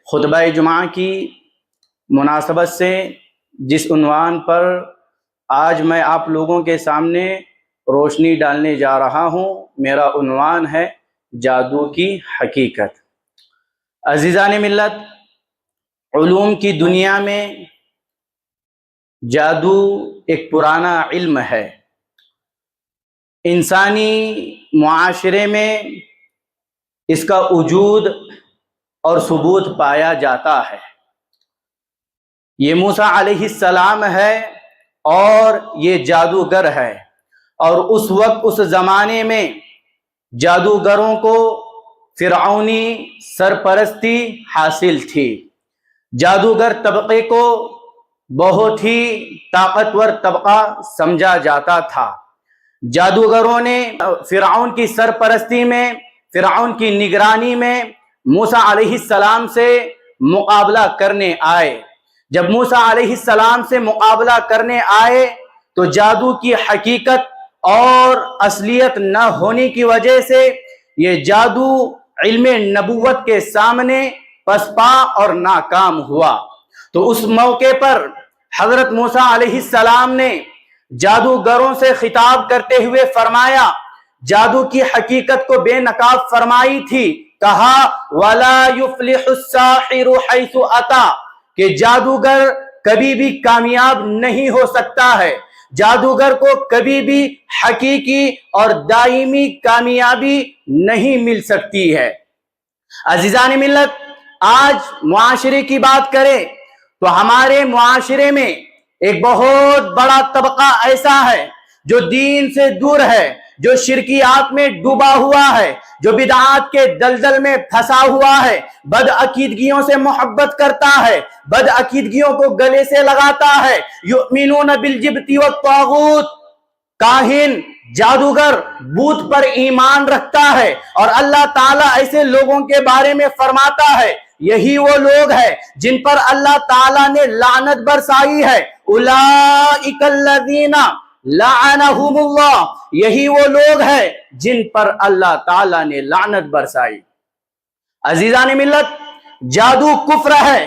خطبہ جمعہ کی مناسبت سے جس عنوان پر آج میں آپ لوگوں کے سامنے روشنی ڈالنے جا رہا ہوں، میرا عنوان ہے جادو کی حقیقت۔ عزیزان ملت، علوم کی دنیا میں جادو ایک پرانا علم ہے۔ انسانی معاشرے میں اس کا وجود اور ثبوت پایا جاتا ہے۔ یہ موسیٰ علیہ السلام ہے اور یہ جادوگر ہے، اور اس وقت اس زمانے میں جادوگروں کو فرعونی سرپرستی حاصل تھی۔ جادوگر طبقے کو بہت ہی طاقتور طبقہ سمجھا جاتا تھا۔ جادوگروں نے فرعون کی سرپرستی میں، فرعون کی نگرانی میں موسیٰ علیہ السلام سے مقابلہ کرنے آئے۔ جب موسیٰ علیہ السلام سے مقابلہ کرنے آئے تو جادو کی حقیقت اور اصلیت نہ ہونے کی وجہ سے یہ جادو علم نبوت کے سامنے پسپا اور ناکام ہوا۔ تو اس موقع پر حضرت موسیٰ علیہ السلام نے جادوگروں سے خطاب کرتے ہوئے فرمایا، جادو کی حقیقت کو بے نقاب فرمائی تھی، کہا وَلَا يُفْلِحُ السَّاحِرُ حَيْثُ أَتَى، کہ جادوگر کبھی بھی کامیاب نہیں ہو سکتا ہے۔ جادوگر کو کبھی بھی حقیقی اور دائمی کامیابی نہیں مل سکتی ہے۔ عزیزان ملت، آج معاشرے کی بات کریں تو ہمارے معاشرے میں ایک بہت بڑا طبقہ ایسا ہے جو دین سے دور ہے، جو شرکیات میں ڈوبا ہوا ہے، جو بدعات کے دلدل میں پھنسا ہوا ہے، بد عقیدگیوں سے محبت کرتا ہے، بد عقیدگیوں کو گلے سے لگاتا ہے۔ یؤمنون بالجبت والطاغوت، کاہن، جادوگر، بت پر ایمان رکھتا ہے، اور اللہ تعالیٰ ایسے لوگوں کے بارے میں فرماتا ہے یہی وہ لوگ ہیں جن پر اللہ تعالیٰ نے لعنت برسائی ہے۔ اولئک الذین لعنہم اللہ، یہی وہ لوگ ہیں جن پر اللہ تعالیٰ نے لعنت برسائی۔ عزیزان ملت، جادو کفر ہے،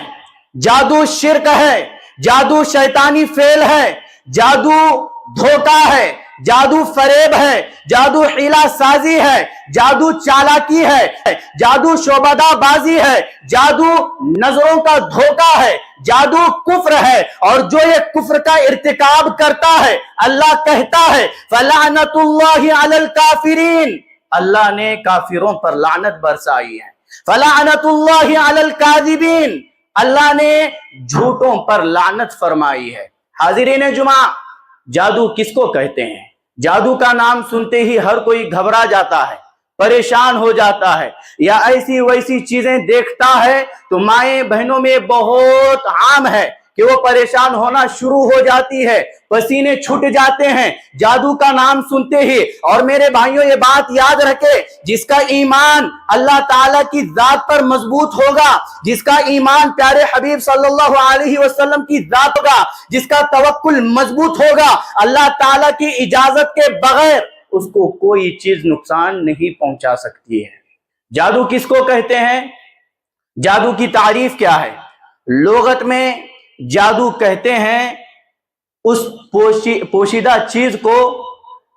جادو شرک ہے، جادو شیطانی فعل ہے، جادو دھوکہ ہے، جادو فریب ہے، جادو حیلہ سازی ہے، جادو چالاکی ہے، جادو شعبدہ بازی ہے، جادو نظروں کا دھوکہ ہے، جادو کفر ہے، اور جو یہ کفر کا ارتکاب کرتا ہے اللہ کہتا ہے فَلَعْنَةُ اللَّهِ عَلَى الْكَافِرِينَ، اللہ نے کافروں پر لعنت برسائی ہے۔ فَلَعْنَةُ اللَّهِ عَلَى الْكَاذِبِينَ، اللہ نے جھوٹوں پر لعنت فرمائی ہے۔ حاضرین جمعہ، جادو کس کو کہتے ہیں؟ جادو کا نام سنتے ہی ہر کوئی گھبرا جاتا ہے، پریشان ہو جاتا ہے، یا ایسی ویسی چیزیں دیکھتا ہے تو مائیں بہنوں میں بہت عام ہے کہ وہ پریشان ہونا شروع ہو جاتی ہے، پسینے چھوٹ جاتے ہیں جادو کا نام سنتے ہی۔ اور میرے بھائیوں، یہ بات یاد رکھے، جس کا ایمان اللہ تعالیٰ کی ذات پر مضبوط ہوگا، جس کا ایمان پیارے حبیب صلی اللہ علیہ وسلم کی ذات ہوگا، جس کا توکل مضبوط ہوگا، اللہ تعالیٰ کی اجازت کے بغیر اس کو کوئی چیز نقصان نہیں پہنچا سکتی ہے۔ جادو کس کو کہتے ہیں؟ جادو کی تعریف کیا ہے؟ لغت میں جادو کہتے ہیں اس پوشیدہ چیز کو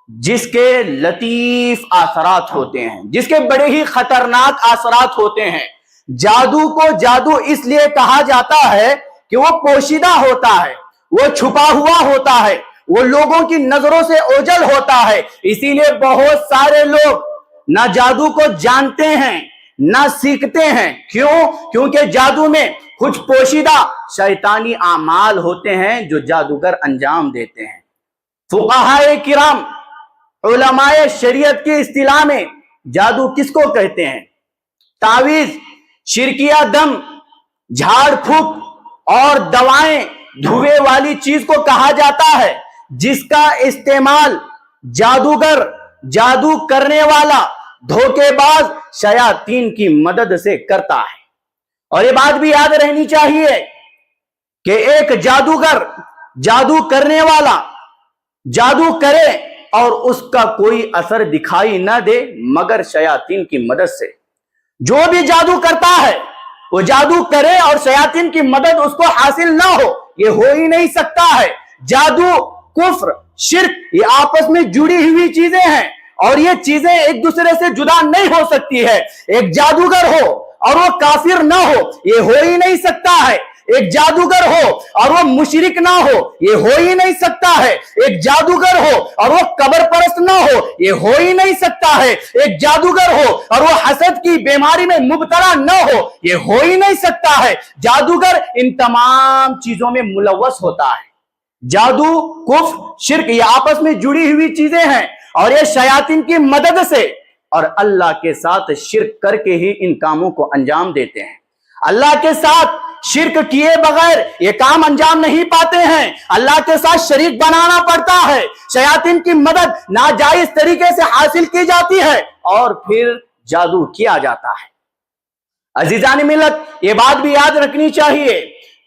جس کے لطیف اثرات ہوتے ہیں، جس کے بڑے ہی خطرناک اثرات ہوتے ہیں۔ جادو کو جادو اس لیے کہا جاتا ہے کہ وہ پوشیدہ ہوتا ہے، وہ چھپا ہوا ہوتا ہے، وہ لوگوں کی نظروں سے اوجھل ہوتا ہے۔ اسی لیے بہت سارے لوگ نہ جادو کو جانتے ہیں نہ سیکھتے ہیں۔ کیوں؟ کیونکہ جادو میں کچھ پوشیدہ شیطانی اعمال ہوتے ہیں جو جادوگر انجام دیتے ہیں۔ فقہائے کرام، علماء شریعت کی اصطلاح میں جادو کس کو کہتے ہیں؟ تعویذ، شرکیہ دم، جھاڑ پھونک اور دوائیں، دھوئے والی چیز کو کہا جاتا ہے جس کا استعمال جادوگر، جادو کرنے والا، دھوکے باز شیاطین کی مدد سے کرتا ہے۔ اور یہ بات بھی یاد رہنی چاہیے کہ ایک جادوگر، جادو کرنے والا جادو کرے اور اس کا کوئی اثر دکھائی نہ دے مگر شیاطین کی مدد سے۔ جو بھی جادو کرتا ہے وہ جادو کرے اور شیاطین کی مدد اس کو حاصل نہ ہو، یہ ہو ہی نہیں سکتا ہے۔ جادو، کفر، شرک یہ آپس میں جڑی ہوئی چیزیں ہیں اور یہ چیزیں ایک دوسرے سے جدا نہیں ہو سکتی ہے۔ ایک جادوگر ہو اور وہ کافر نہ ہو، یہ ہو ہی نہیں سکتا ہے۔ ایک جادوگر ہو اور وہ مشرک نہ ہو، یہ ہو ہی نہیں سکتا ہے۔ ایک جادوگر ہو اور وہ قبر پرست نہ ہو، یہ ہو ہی نہیں سکتا ہے۔ ایک جادوگر ہو اور وہ حسد کی بیماری میں مبتلا نہ ہو، یہ ہو ہی نہیں سکتا ہے۔ جادوگر ان تمام چیزوں میں ملوث ہوتا ہے۔ جادو، کفر، شرک یہ آپس میں جڑی ہوئی چیزیں ہیں اور یہ شیاطین کی مدد سے اور اللہ کے ساتھ شرک کر کے ہی ان کاموں کو انجام دیتے ہیں۔ اللہ کے ساتھ شرک کیے بغیر یہ کام انجام نہیں پاتے ہیں، اللہ کے ساتھ شریک بنانا پڑتا ہے۔ شیاطین کی مدد ناجائز طریقے سے حاصل کی جاتی ہے اور پھر جادو کیا جاتا ہے۔ عزیزان ملت، یہ بات بھی یاد رکھنی چاہیے،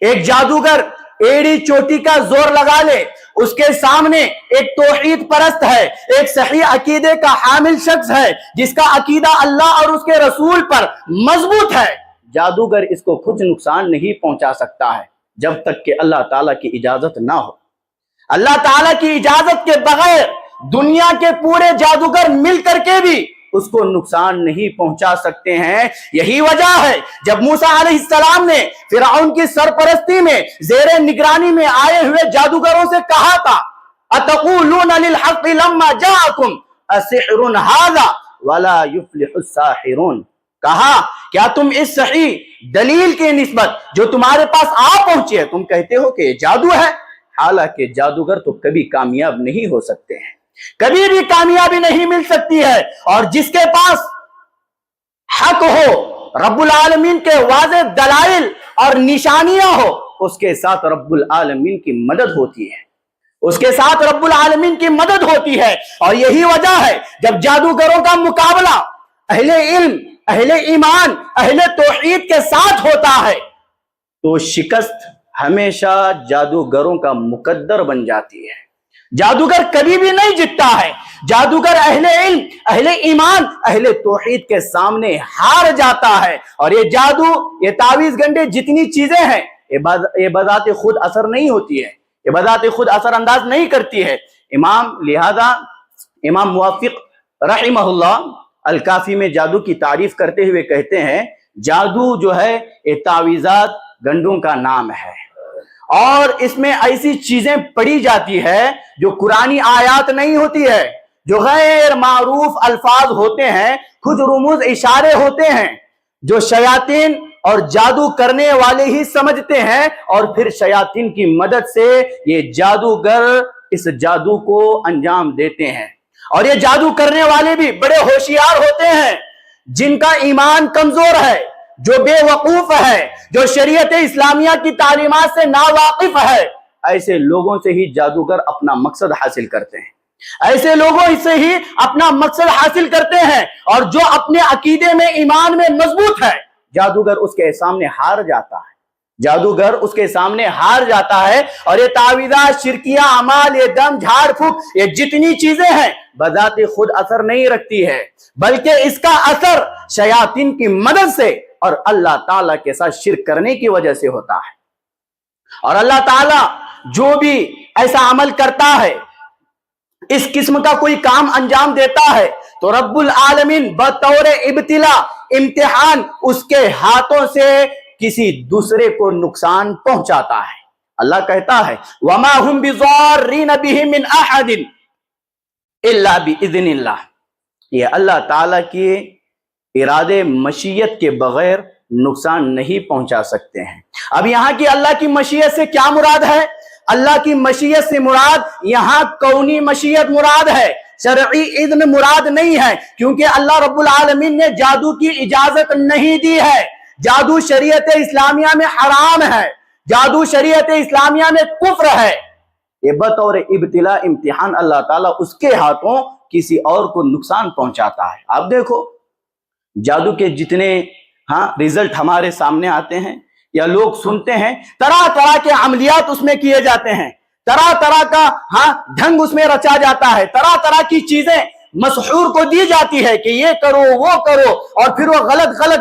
ایک جادوگر ایڑی چوٹی کا زور لگا لے، اس کے سامنے ایک توحید پرست ہے، ایک صحیح عقیدے کا حامل شخص ہے جس کا عقیدہ اللہ اور اس کے رسول پر مضبوط ہے، جادوگر اس کو کچھ نقصان نہیں پہنچا سکتا ہے جب تک کہ اللہ تعالیٰ کی اجازت نہ ہو۔ اللہ تعالیٰ کی اجازت کے بغیر دنیا کے پورے جادوگر مل کر کے بھی اس کو نقصان نہیں پہنچا سکتے ہیں۔ یہی وجہ ہے جب موسیٰ علیہ السلام نے فرعون کی سرپرستی میں زیر نگرانی میں آئے ہوئے جادوگروں سے کہا تھا اتقولون للحق لما جاءکم اسحر ھذا ولا یفلح الساحرون، کہا کیا تم اس صحیح دلیل کی نسبت جو تمہارے پاس آ پہنچی ہے تم کہتے ہو کہ یہ جادو ہے؟ حالانکہ جادوگر تو کبھی کامیاب نہیں ہو سکتے ہیں، کبھی بھی کامیابی نہیں مل سکتی ہے۔ اور جس کے پاس حق ہو، رب العالمین کے واضح دلائل اور نشانیاں ہو، اس کے ساتھ رب العالمین کی مدد ہوتی ہے، اس کے ساتھ رب العالمین کی مدد ہوتی ہے۔ اور یہی وجہ ہے جب جادوگروں کا مقابلہ اہل علم، اہل ایمان، اہل توحید کے ساتھ ہوتا ہے تو شکست ہمیشہ جادوگروں کا مقدر بن جاتی ہے۔ جادوگر کبھی بھی نہیں جتتا ہے، جادوگر اہل علم، اہل ایمان، اہل توحید کے سامنے ہار جاتا ہے۔ اور یہ جادو، یہ تعویذ گنڈے جتنی چیزیں ہیں یہ بذات خود اثر نہیں ہوتی ہے، یہ بذات خود اثر انداز نہیں کرتی ہے۔ لہذا امام موفق رحمہ اللہ الکافی میں جادو کی تعریف کرتے ہوئے کہتے ہیں جادو جو ہے یہ تعویذات گنڈوں کا نام ہے اور اس میں ایسی چیزیں پڑھی جاتی ہے جو قرآنی آیات نہیں ہوتی ہے، جو غیر معروف الفاظ ہوتے ہیں، کچھ رموز اشارے ہوتے ہیں جو شیاطین اور جادو کرنے والے ہی سمجھتے ہیں اور پھر شیاطین کی مدد سے یہ جادوگر اس جادو کو انجام دیتے ہیں۔ اور یہ جادو کرنے والے بھی بڑے ہوشیار ہوتے ہیں، جن کا ایمان کمزور ہے، جو بے وقوف ہے، جو شریعت اسلامیہ کی تعلیمات سے ناواقف ہے، ایسے لوگوں سے ہی جادوگر اپنا مقصد حاصل کرتے ہیں، ایسے لوگوں سے ہی اپنا مقصد حاصل کرتے ہیں۔ اور جو اپنے عقیدے میں، ایمان میں مضبوط ہے، جادوگر اس کے سامنے ہار جاتا ہے، جادوگر اس کے سامنے ہار جاتا ہے۔ اور یہ تعویذات، شرکیہ اعمال، یہ دم جھاڑ پھونک، یہ جتنی چیزیں ہیں بذات خود اثر نہیں رکھتی ہے، بلکہ اس کا اثر شیاطین کی مدد سے اور اللہ تعالیٰ کے ساتھ شرک کرنے کی وجہ سے ہوتا ہے۔ اور اللہ تعالیٰ جو بھی ایسا عمل کرتا ہے، اس قسم کا کوئی کام انجام دیتا ہے تو رب العالمین بطور ابتلا، امتحان، اس کے ہاتھوں سے کسی دوسرے کو نقصان پہنچاتا ہے۔ اللہ کہتا ہے وَمَا هُمْ بِضَارِّينَ بِهِ مِنْ أَحَدٍ إِلَّا بِإِذْنِ اللَّهِ، یہ اللہ تعالیٰ کی ارادے مشیت کے بغیر نقصان نہیں پہنچا سکتے ہیں۔ اب یہاں کی اللہ کی مشیت سے کیا مراد ہے؟ اللہ کی مشیت سے مراد یہاں کونی مشیت مراد ہے، شرعی اذن مراد نہیں ہے، کیونکہ اللہ رب العالمین نے جادو کی اجازت نہیں دی ہے۔ جادو شریعت اسلامیہ میں حرام ہے، جادو شریعت اسلامیہ میں کفر ہے۔ یہ بطور ابتلا، امتحان اللہ تعالیٰ اس کے ہاتھوں کسی اور کو نقصان پہنچاتا ہے۔ آپ دیکھو جادو کے جتنے ریزلٹ ہمارے سامنے آتے ہیں یا لوگ سنتے ہیں، طرح طرح کے عملیات اس میں کیے جاتے ہیں، طرح طرح کا ڈھنگ اس میں رچا جاتا ہے، طرح طرح کی چیزیں مسحور کو دی جاتی ہے کہ یہ کرو وہ کرو، اور پھر وہ غلط غلط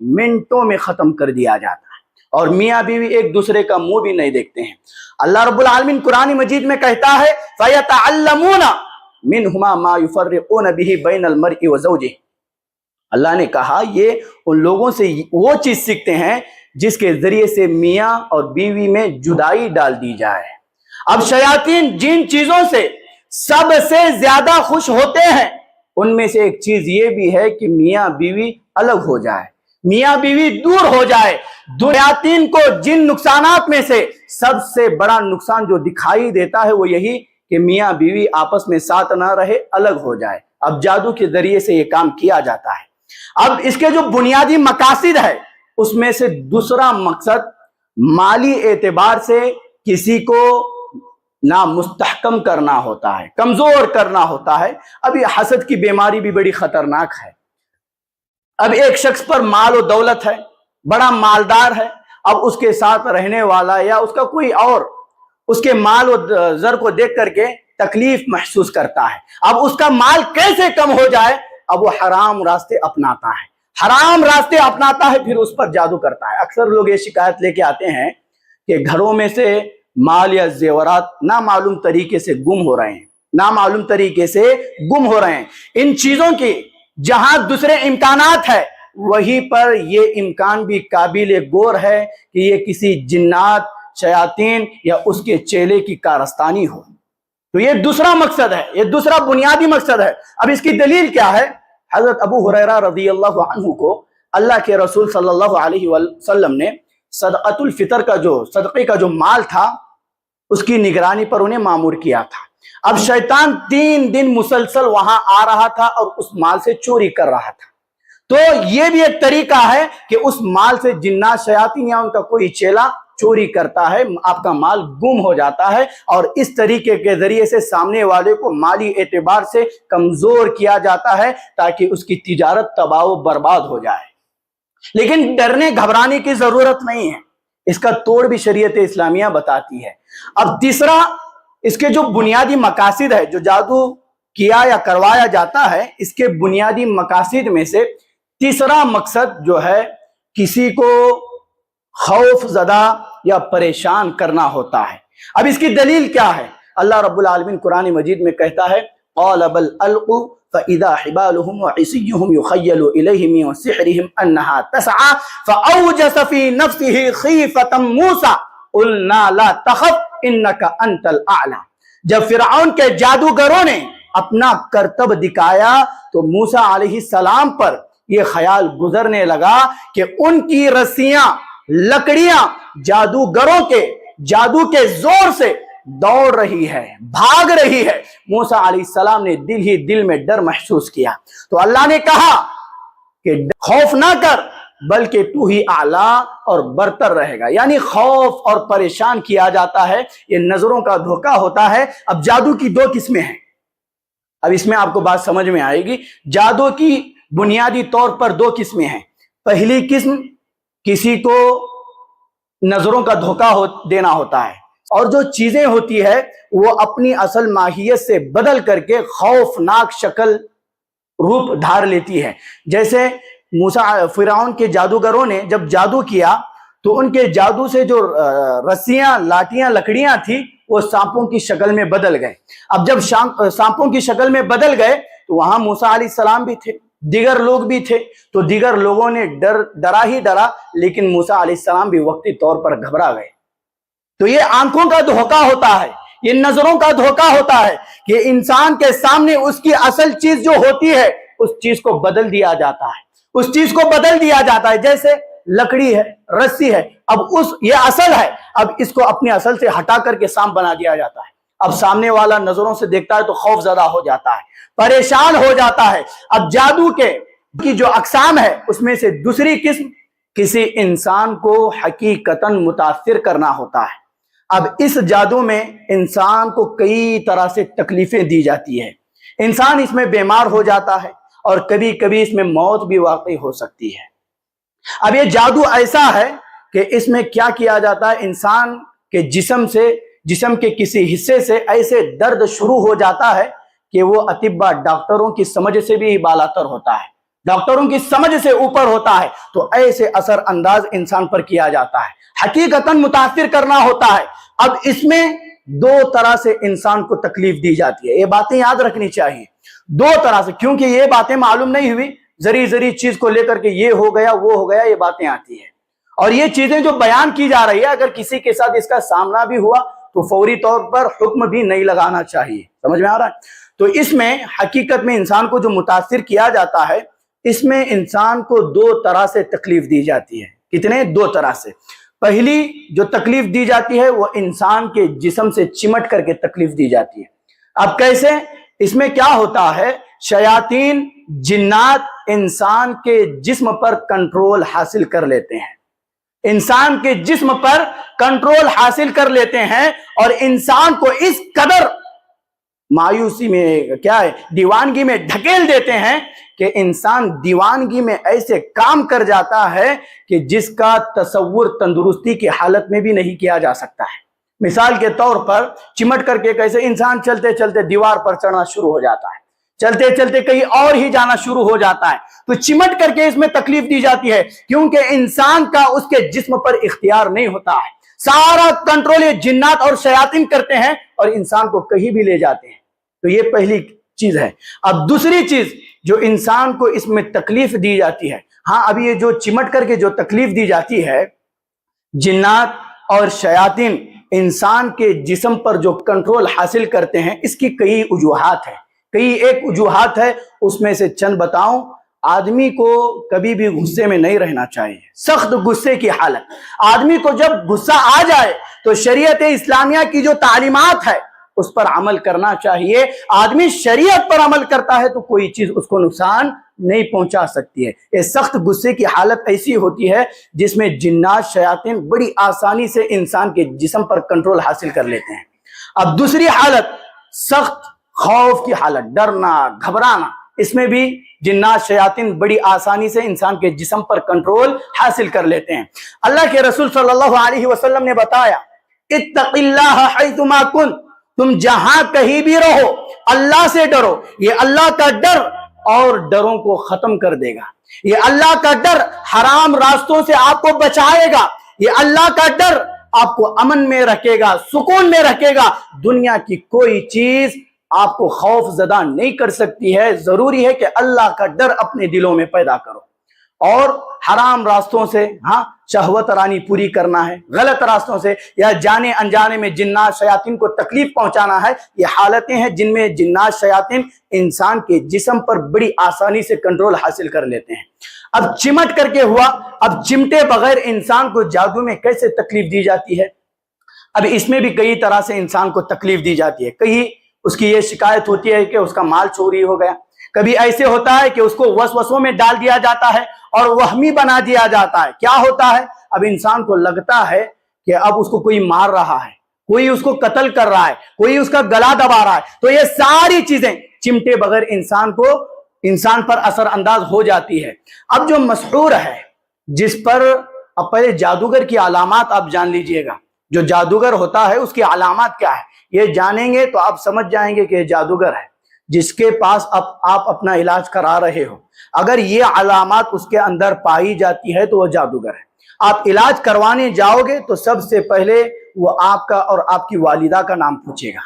منٹوں میں ختم کر دیا جاتا ہے، اور میاں بیوی ایک دوسرے کا منہ بھی نہیں دیکھتے ہیں۔ اللہ رب العالمین قرآن مجید میں کہتا ہے فَيَتَعَلَّمُونَ مِنْهُمَا مَا يُفَرِّقُونَ بِهِ بَيْنَ الْمَرْءِ وَزَوْجِهِ، اللہ نے کہا یہ ان لوگوں سے وہ چیز سیکھتے ہیں جس کے ذریعے سے میاں اور بیوی میں جدائی ڈال دی جائے۔ اب شیاطین جن چیزوں سے سب سے زیادہ خوش ہوتے ہیں ان میں سے ایک چیز یہ بھی ہے کہ میاں بیوی الگ ہو جائے، میاں بیوی دور ہو جائے۔ شیاطین کو جن نقصانات میں سے سب سے بڑا نقصان جو دکھائی دیتا ہے وہ یہی کہ میاں بیوی آپس میں ساتھ نہ رہے، الگ ہو جائے۔ اب جادو کے ذریعے سے یہ کام کیا جاتا ہے۔ اب اس کے جو بنیادی مقاصد ہے اس میں سے دوسرا مقصد مالی اعتبار سے کسی کو نہ مستحکم کرنا ہوتا ہے، کمزور کرنا ہوتا ہے۔ اب یہ حسد کی بیماری بھی بڑی خطرناک ہے۔ اب ایک شخص پر مال و دولت ہے، بڑا مالدار ہے، اب اس کے ساتھ رہنے والا یا اس کا کوئی اور اس کے مال و زر کو دیکھ کر کے تکلیف محسوس کرتا ہے۔ اب اس کا مال کیسے کم ہو جائے، اب وہ حرام راستے اپناتا ہے، حرام راستے اپناتا ہے، پھر اس پر جادو کرتا ہے۔ اکثر لوگ یہ شکایت لے کے آتے ہیں کہ گھروں میں سے مال یا زیورات نامعلوم طریقے سے گم ہو رہے ہیں، نامعلوم طریقے سے گم ہو رہے ہیں۔ ان چیزوں کی جہاں دوسرے امکانات ہے وہیں پر یہ امکان بھی قابل غور ہے کہ یہ کسی جنات، شیاطین یا اس کے چیلے کی کارستانی ہو۔ تو یہ دوسرا مقصد ہے، یہ دوسرا بنیادی مقصد ہے۔ اب اس کی دلیل کیا ہے؟ حضرت ابو ہریرہ رضی اللہ عنہ کو اللہ کے رسول صلی اللہ علیہ وسلم نے صدقۃ الفطر کا صدقے کا جو مال تھا اس کی نگرانی پر انہیں مامور کیا تھا۔ اب شیطان 3 دن مسلسل وہاں آ رہا تھا اور اس مال سے چوری کر رہا تھا۔ تو یہ بھی ایک طریقہ ہے کہ اس مال سے جنات، شیاطین یا ان کا کوئی چیلا چوری کرتا ہے، آپ کا مال گم ہو جاتا ہے، اور اس طریقے کے ذریعے سے سامنے والے کو مالی اعتبار سے کمزور کیا جاتا ہے تاکہ اس کی تجارت تباہ و برباد ہو جائے۔ لیکن ڈرنے گھبرانے کی ضرورت نہیں ہے، اس کا توڑ بھی شریعت اسلامیہ بتاتی ہے۔ اب تیسرا اس کے جو بنیادی مقاصد ہے، جو جادو کیا یا کروایا جاتا ہے، اس کے بنیادی مقاصد میں سے تیسرا مقصد جو ہے کسی کو خوف زدہ یا پریشان کرنا ہوتا ہے۔ اب اس کی دلیل کیا ہے؟ اللہ رب العالمین قرآن مجید میں کہتا ہے قَالَ بَلْ أَلْقُوا فَإِذَا حِبَالُهُمْ وَعِصِيُّهُمْ يُخَيَّلُ إِلَيْهِ مِنْ سِحْرِهِمْ أَنَّهَا تَسْعَىٰ فَأَوْجَسَ فِي نَفْسِهِ خِيفَةً مُوسَىٰ قُلْنَا لَا تَخَفْ إِنَّكَ أَنْتَ الْأَعْلَىٰ۔ جب فرعون کے جادوگروں نے اپنا کرتب دکھایا تو موسیٰ علیہ السلام پر یہ خیال گزرنے لگا کہ ان کی رسیاں، لکڑیاں جادوگروں کے جادو کے زور سے دوڑ رہی ہے، بھاگ رہی ہے۔ موسیٰ علیہ السلام نے دل ہی دل میں ڈر محسوس کیا، تو اللہ نے کہا کہ خوف نہ کر بلکہ تو ہی اعلیٰ اور برتر رہے گا۔ یعنی خوف اور پریشان کیا جاتا ہے، یہ نظروں کا دھوکہ ہوتا ہے۔ اب جادو کی 2 قسمیں ہیں، اب اس میں آپ کو بات سمجھ میں آئے گی۔ جادو کی بنیادی طور پر 2 قسمیں ہیں۔ پہلی قسم کسی کو نظروں کا دھوکہ دینا ہوتا ہے، اور جو چیزیں ہوتی ہے وہ اپنی اصل ماہیت سے بدل کر کے خوفناک شکل روپ دھار لیتی ہے۔ جیسے فرعون کے جادوگروں نے جب جادو کیا تو ان کے جادو سے جو رسیاں، لاٹیاں، لکڑیاں تھی وہ سانپوں کی شکل میں بدل گئے۔ اب جب سانپوں کی شکل میں بدل گئے تو وہاں موسیٰ علیہ السلام بھی تھے، دیگر لوگ بھی تھے، تو دیگر لوگوں نے ڈرا ہی ڈرا، لیکن موسیٰ علیہ السلام بھی وقتی طور پر گھبرا گئے۔ تو یہ آنکھوں کا دھوکہ ہوتا ہے، یہ نظروں کا دھوکہ ہوتا ہے کہ انسان کے سامنے اس کی اصل چیز جو ہوتی ہے اس چیز کو بدل دیا جاتا ہے، اس چیز کو بدل دیا جاتا ہے۔ جیسے لکڑی ہے، رسی ہے، اب یہ اصل ہے، اب اس کو اپنی اصل سے ہٹا کر کے سانپ بنا دیا جاتا ہے۔ اب سامنے والا نظروں سے دیکھتا ہے تو خوف زدہ ہو جاتا ہے، پریشان ہو جاتا ہے۔ اب جادو کی جو اقسام ہے اس میں سے دوسری قسم کسی انسان کو حقیقتاً متاثر کرنا ہوتا ہے۔ اب اس جادو میں انسان کو کئی طرح سے تکلیفیں دی جاتی ہے، انسان اس میں بیمار ہو جاتا ہے اور کبھی کبھی اس میں موت بھی واقع ہو سکتی ہے۔ اب یہ جادو ایسا ہے کہ اس میں کیا کیا جاتا ہے، انسان کے جسم کے کسی حصے سے ایسے درد شروع ہو جاتا ہے کہ وہ اطباء ڈاکٹروں کی سمجھ سے بھی بالاتر ہوتا ہے۔ ڈاکٹروں کی سمجھ سے اوپر ہوتا ہے، تو ایسے اثر انداز انسان پر کیا جاتا ہے، حقیقتاً متاثر کرنا ہوتا ہے۔ اب اس میں دو طرح سے انسان کو تکلیف دی جاتی ہے، یہ باتیں یاد رکھنی چاہیے، دو طرح سے، کیونکہ یہ باتیں معلوم نہیں ہوئی، ذری چیز کو لے کر کے یہ ہو گیا وہ ہو گیا، یہ باتیں آتی ہیں، اور یہ چیزیں جو بیان کی جا رہی ہے اگر کسی کے ساتھ اس کا سامنا بھی ہوا تو فوری طور پر حکم بھی نہیں لگانا چاہیے، سمجھ میں آ رہا ہے؟ تو اس میں حقیقت میں انسان کو جو متاثر کیا جاتا ہے، اس میں انسان کو دو طرح سے تکلیف دی جاتی ہے۔ کتنے؟ دو طرح سے۔ پہلی جو تکلیف دی جاتی ہے وہ انسان کے جسم سے چمٹ کر کے تکلیف دی جاتی ہے۔ اب کیسے؟ اس میں کیا ہوتا ہے، شیاطین، جنات انسان کے جسم پر کنٹرول حاصل کر لیتے ہیں، انسان کے جسم پر کنٹرول حاصل کر لیتے ہیں، اور انسان کو اس قدر مایوسی میں کیا ہے، دیوانگی میں ڈھکیل دیتے ہیں کہ انسان دیوانگی میں ایسے کام کر جاتا ہے کہ جس کا تصور تندرستی کی حالت میں بھی نہیں کیا جا سکتا ہے۔ مثال کے طور پر چمٹ کر کے کیسے انسان چلتے چلتے دیوار پر چڑھنا شروع ہو جاتا ہے، چلتے چلتے کہیں اور ہی جانا شروع ہو جاتا ہے، تو چمٹ کر کے اس میں تکلیف دی جاتی ہے، کیونکہ انسان کا اس کے جسم پر اختیار نہیں ہوتا ہے، سارا کنٹرول یہ جنات اور شیاطین کرتے ہیں اور انسان کو کہیں بھی لے جاتے ہیں۔ تو یہ پہلی چیز ہے۔ اب دوسری چیز جو انسان کو اس میں تکلیف دی جاتی ہے، ہاں اب یہ جو چمٹ کر کے جو تکلیف دی جاتی ہے، جنات اور شیاطین انسان کے جسم پر جو کنٹرول حاصل کرتے ہیں، اس کی کئی وجوہات ہیں، کئی ایک وجوہات ہے، اس میں سے چند بتاؤں۔ آدمی کو کبھی بھی غصے میں نہیں رہنا چاہیے، سخت غصے کی حالت، آدمی کو جب غصہ آ جائے تو شریعت اسلامیہ کی جو تعلیمات ہے اس پر عمل کرنا چاہیے۔ آدمی شریعت پر عمل کرتا ہے تو کوئی چیز اس کو نقصان نہیں پہنچا سکتی ہے۔ یہ سخت غصے کی حالت ایسی ہوتی ہے جس میں جنات، شیاطین بڑی آسانی سے انسان کے جسم پر کنٹرول حاصل کر لیتے ہیں۔ اب دوسری حالت سخت خوف کی حالت، ڈرنا، گھبرانا، اس میں بھی جنات، شیاطین بڑی آسانی سے انسان کے جسم پر کنٹرول حاصل کر لیتے ہیں۔ اللہ کے رسول صلی اللہ علیہ وسلم نے بتایا، اتق اللہ حیثما کنت، تم جہاں کہیں بھی رہو اللہ سے ڈرو، یہ اللہ کا ڈر اور ڈروں کو ختم کر دے گا، یہ اللہ کا ڈر حرام راستوں سے آپ کو بچائے گا، یہ اللہ کا ڈر آپ کو امن میں رکھے گا، سکون میں رکھے گا، دنیا کی کوئی چیز آپ کو خوف زدہ نہیں کر سکتی ہے۔ ضروری ہے کہ اللہ کا ڈر اپنے دلوں میں پیدا کرو، اور حرام راستوں سے شہوت رانی پوری کرنا ہے، غلط راستوں سے یا جانے انجانے میں جنات شیاطین کو تکلیف پہنچانا ہے، یہ حالتیں ہیں جن میں جنات شیاطین انسان کے جسم پر بڑی آسانی سے کنٹرول حاصل کر لیتے ہیں۔ اب چمٹ کر کے ہوا، اب چمٹے بغیر انسان کو جادو میں کیسے تکلیف دی جاتی ہے؟ اب اس میں بھی کئی طرح سے انسان کو تکلیف دی جاتی ہے۔ کہیں اس کی یہ شکایت ہوتی ہے کہ اس کا مال چوری ہو گیا، کبھی ایسے ہوتا ہے کہ اس کو وسوسوں میں ڈال دیا جاتا ہے اور وہمی بنا دیا جاتا ہے۔ کیا ہوتا ہے؟ اب انسان کو لگتا ہے کہ اب اس کو کوئی مار رہا ہے، کوئی اس کو قتل کر رہا ہے، کوئی اس کا گلا دبا رہا ہے، تو یہ ساری چیزیں چمٹے بغیر انسان پر اثر انداز ہو جاتی ہے۔ اب جو مسحور ہے، جس پر اب پہلے جادوگر کی علامات آپ جان لیجئے گا، جو جادوگر ہوتا ہے اس کی علامات کیا ہے، یہ جانیں گے تو آپ سمجھ جائیں گے کہ یہ جادوگر ہے۔ جس کے پاس آپ اپنا علاج کرا رہے ہو، اگر یہ علامات اس کے اندر پائی جاتی ہے تو وہ جادوگر ہے۔ آپ علاج کروانے جاؤ گے تو سب سے پہلے وہ آپ کا اور آپ کی والدہ کا نام پوچھے گا،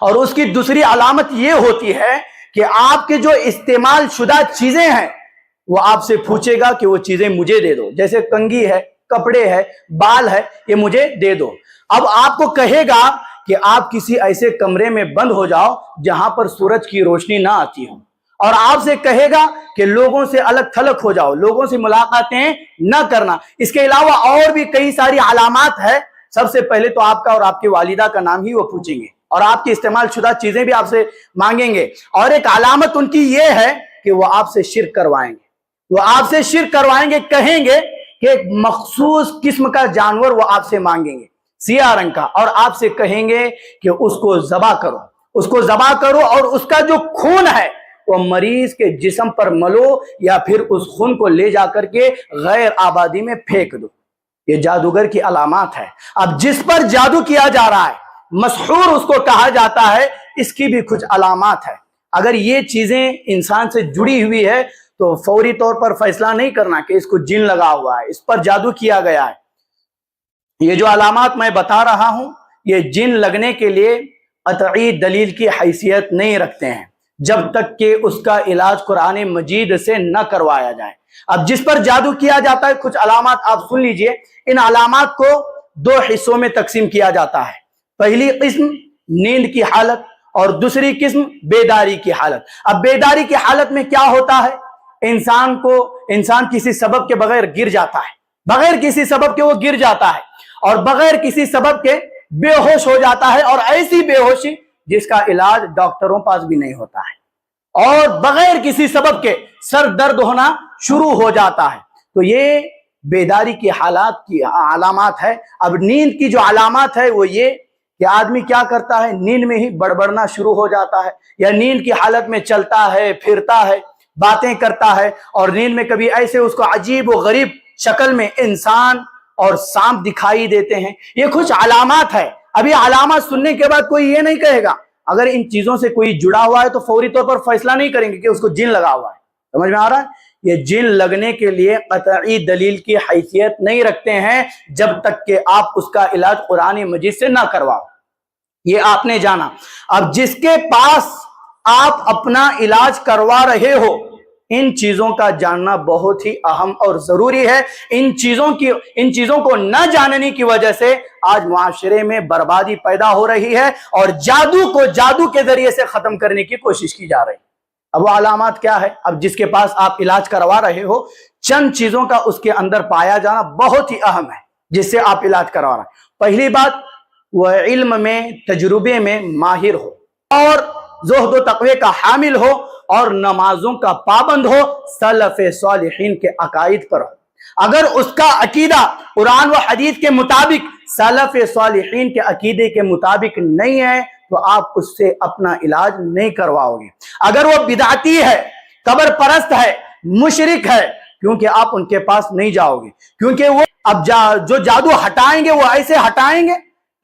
اور اس کی دوسری علامت یہ ہوتی ہے کہ آپ کے جو استعمال شدہ چیزیں ہیں وہ آپ سے پوچھے گا کہ وہ چیزیں مجھے دے دو، جیسے کنگھی ہے، کپڑے ہے، بال ہے، یہ مجھے دے دو۔ اب آپ کو کہے گا کہ آپ کسی ایسے کمرے میں بند ہو جاؤ جہاں پر سورج کی روشنی نہ آتی ہو، اور آپ سے کہے گا کہ لوگوں سے الگ تھلگ ہو جاؤ، لوگوں سے ملاقاتیں نہ کرنا۔ اس کے علاوہ اور بھی کئی ساری علامات ہیں۔ سب سے پہلے تو آپ کا اور آپ کی والدہ کا نام ہی وہ پوچھیں گے، اور آپ کی استعمال شدہ چیزیں بھی آپ سے مانگیں گے، اور ایک علامت ان کی یہ ہے کہ وہ آپ سے شرک کروائیں گے، وہ آپ سے شرک کروائیں گے، کہیں گے کہ ایک مخصوص قسم کا جانور وہ آپ سے مانگیں گے، سیاہ رنگ کا، اور آپ سے کہیں گے کہ اس کو ذبح کرو، اس کو ذبح کرو، اور اس کا جو خون ہے وہ مریض کے جسم پر ملو، یا پھر اس خون کو لے جا کر کے غیر آبادی میں پھینک دو۔ یہ جادوگر کی علامات ہے۔ اب جس پر جادو کیا جا رہا ہے، مسحور اس کو کہا جاتا ہے، اس کی بھی کچھ علامات ہے۔ اگر یہ چیزیں انسان سے جڑی ہوئی ہے تو فوری طور پر فیصلہ نہیں کرنا کہ اس کو جن لگا ہوا ہے، اس پر جادو کیا گیا ہے۔ یہ جو علامات میں بتا رہا ہوں یہ جن لگنے کے لیے قطعی دلیل کی حیثیت نہیں رکھتے ہیں جب تک کہ اس کا علاج قرآن مجید سے نہ کروایا جائے۔ اب جس پر جادو کیا جاتا ہے، کچھ علامات آپ سن لیجئے، ان علامات کو دو حصوں میں تقسیم کیا جاتا ہے۔ پہلی قسم نیند کی حالت اور دوسری قسم بیداری کی حالت۔ اب بیداری کی حالت میں کیا ہوتا ہے؟ انسان کسی سبب کے بغیر گر جاتا ہے، بغیر کسی سبب کے وہ گر جاتا ہے اور بغیر کسی سبب کے بے ہوش ہو جاتا ہے، اور ایسی بے ہوشی جس کا علاج ڈاکٹروں پاس بھی نہیں ہوتا ہے، اور بغیر کسی سبب کے سر درد ہونا شروع ہو جاتا ہے۔ تو یہ بیداری کی حالات کی علامات ہے۔ اب نیند کی جو علامات ہے وہ یہ کہ آدمی کیا کرتا ہے، نیند میں ہی بڑبڑنا شروع ہو جاتا ہے، یا نیند کی حالت میں چلتا ہے، پھرتا ہے، باتیں کرتا ہے، اور نیند میں کبھی ایسے اس کو عجیب و غریب شکل میں انسان اور سانپ دکھائی دیتے ہیں۔ یہ کچھ علامات ہے۔ اب یہ علامات سننے کے بعد کوئی یہ نہیں کہے گا، اگر ان چیزوں سے کوئی جڑا ہوا ہے تو فوری طور پر فیصلہ نہیں کریں گے کہ اس کو جن لگا ہوا ہے۔ سمجھ میں آ رہا ہے؟ یہ جن لگنے کے لیے قطعی دلیل کی حیثیت نہیں رکھتے ہیں جب تک کہ آپ اس کا علاج قرآن مجید سے نہ کرواؤ۔ یہ آپ نے جانا۔ اب جس کے پاس آپ اپنا علاج کروا رہے ہو، ان چیزوں کا جاننا بہت ہی اہم اور ضروری ہے۔ ان چیزوں کو نہ جاننے کی وجہ سے آج معاشرے میں بربادی پیدا ہو رہی ہے، اور جادو کو جادو کے ذریعے سے ختم کرنے کی کوشش کی جا رہی ہے۔ اب وہ علامات کیا ہے؟ اب جس کے پاس آپ علاج کروا رہے ہو، چند چیزوں کا اس کے اندر پایا جانا بہت ہی اہم ہے جس سے آپ علاج کروا رہے ہیں۔ پہلی بات، وہ علم میں، تجربے میں ماہر ہو، اور زہد و تقوی کا حامل ہو، اور نمازوں کا پابند ہو، سلف صالحین کے عقائد پر ہو۔ اگر اس کا عقیدہ قرآن و حدیث کے مطابق، سلف صالحین کے عقیدے کے مطابق نہیں ہے تو آپ اس سے اپنا علاج نہیں کرواؤ گے۔ اگر وہ بدعتی ہے، قبر پرست ہے، مشرک ہے، کیونکہ آپ ان کے پاس نہیں جاؤ گے، کیونکہ وہ اب جو جادو ہٹائیں گے وہ ایسے ہٹائیں گے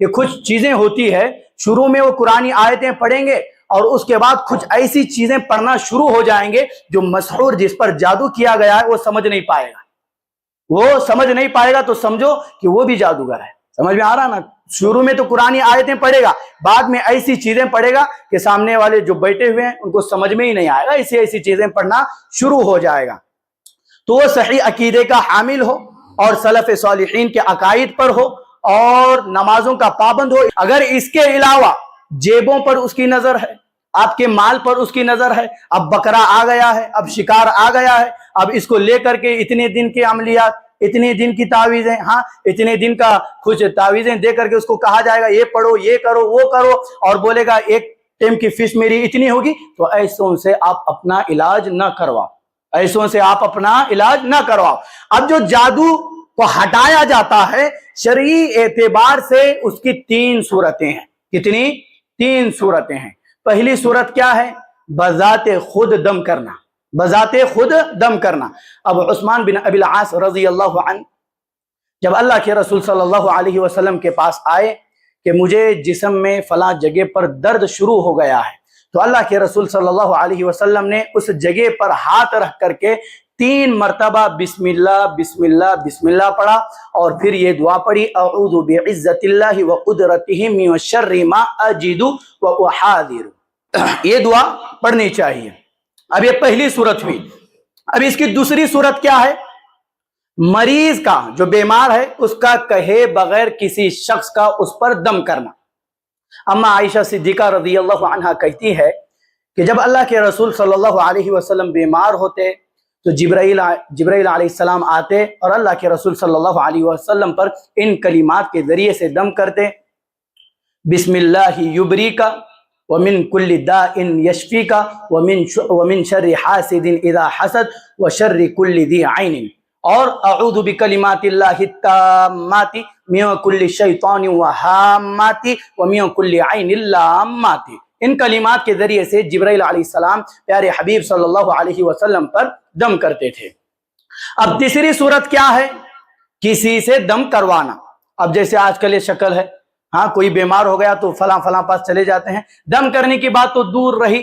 کہ کچھ چیزیں ہوتی ہے، شروع میں وہ قرآنی آیتیں پڑھیں گے اور اس کے بعد کچھ ایسی چیزیں پڑھنا شروع ہو جائیں گے جو مسحور، جس پر جادو کیا گیا ہے، وہ سمجھ نہیں پائے گا۔ وہ سمجھ نہیں پائے گا تو سمجھو کہ وہ بھی جادوگر ہے۔ سمجھ میں آ رہا نا؟ شروع میں تو قرآنی آیتیں پڑھے گا، بعد میں ایسی چیزیں پڑھے گا کہ سامنے والے جو بیٹھے ہوئے ہیں ان کو سمجھ میں ہی نہیں آئے گا، ایسی چیزیں پڑھنا شروع ہو جائے گا۔ تو وہ صحیح عقیدے کا حامل ہو، اور سلف صالحین کے عقائد پر ہو، اور نمازوں کا پابند ہو۔ اگر اس کے علاوہ جیبوں پر اس کی نظر ہے، آپ کے مال پر اس کی نظر ہے، اب بکرا آ گیا ہے، اب شکار آ گیا ہے، اب اس کو لے کر کے اتنے دن کے عملیات، اتنے دن کی تعویذیں، ہاں اتنے دن کا کچھ تعویذیں دے کر کے اس کو کہا جائے گا یہ پڑھو، یہ کرو، وہ کرو، اور بولے گا ایک ٹائم کی فیس میری اتنی ہوگی، تو ایسوں سے آپ اپنا علاج نہ کرواؤ، ایسوں سے آپ اپنا علاج نہ کرواؤ۔ اب جو جادو کو ہٹایا جاتا ہے، شرعی اعتبار سے اس کی 3 صورتیں ہیں۔ کتنی؟ 3 صورتیں ہیں۔ پہلی صورت کیا ہے؟ بذات خود دم کرنا، بذات خود دم کرنا۔ اب عثمان بن ابی العاص رضی اللہ عنہ جب اللہ کے رسول صلی اللہ علیہ وسلم کے پاس آئے کہ مجھے جسم میں فلاں جگہ پر درد شروع ہو گیا ہے، تو اللہ کے رسول صلی اللہ علیہ وسلم نے اس جگہ پر ہاتھ رکھ کر کے 3 مرتبہ بسم اللہ بسم اللہ بسم اللہ پڑھا، اور پھر یہ دعا پڑھی، اعوذ بعزت اللہ وقدرتہ من شر ما اجد واحاذر۔ یہ دعا پڑھنی چاہیے۔ اب یہ پہلی صورت ہوئی۔ اب اس کی دوسری صورت کیا ہے؟ مریض کا، جو بیمار ہے، اس کا کہے بغیر کسی شخص کا اس پر دم کرنا۔ اما عائشہ صدیقہ رضی اللہ عنہا کہتی ہے کہ جب اللہ کے رسول صلی اللہ علیہ وسلم بیمار ہوتے تو جبرائیل علیہ السلام آتے اور اللہ کے رسول صلی اللہ علیہ وسلم پر ان کلمات کے ذریعے سے دم کرتے، بسم اللہ یبریکا ومن کل داء یشفیکا ومن شر حاسد اذا حسد وشر کل ذی عین، اور اعوذ بکلمات اللہ التامات من کل شیطان وہامات ومن کل عین لامات۔ ان کلمات کے ذریعے سے جبرائیل علیہ السلام پیارے حبیب صلی اللہ علیہ وسلم پر دم کرتے تھے۔ اب تیسری صورت کیا ہے؟ کسی سے دم کروانا۔ اب جیسے آج کل یہ شکل ہے، ہاں کوئی بیمار ہو گیا تو فلاں فلاں پاس چلے جاتے ہیں، دم کرنے کی بات تو دور رہی،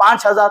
5000,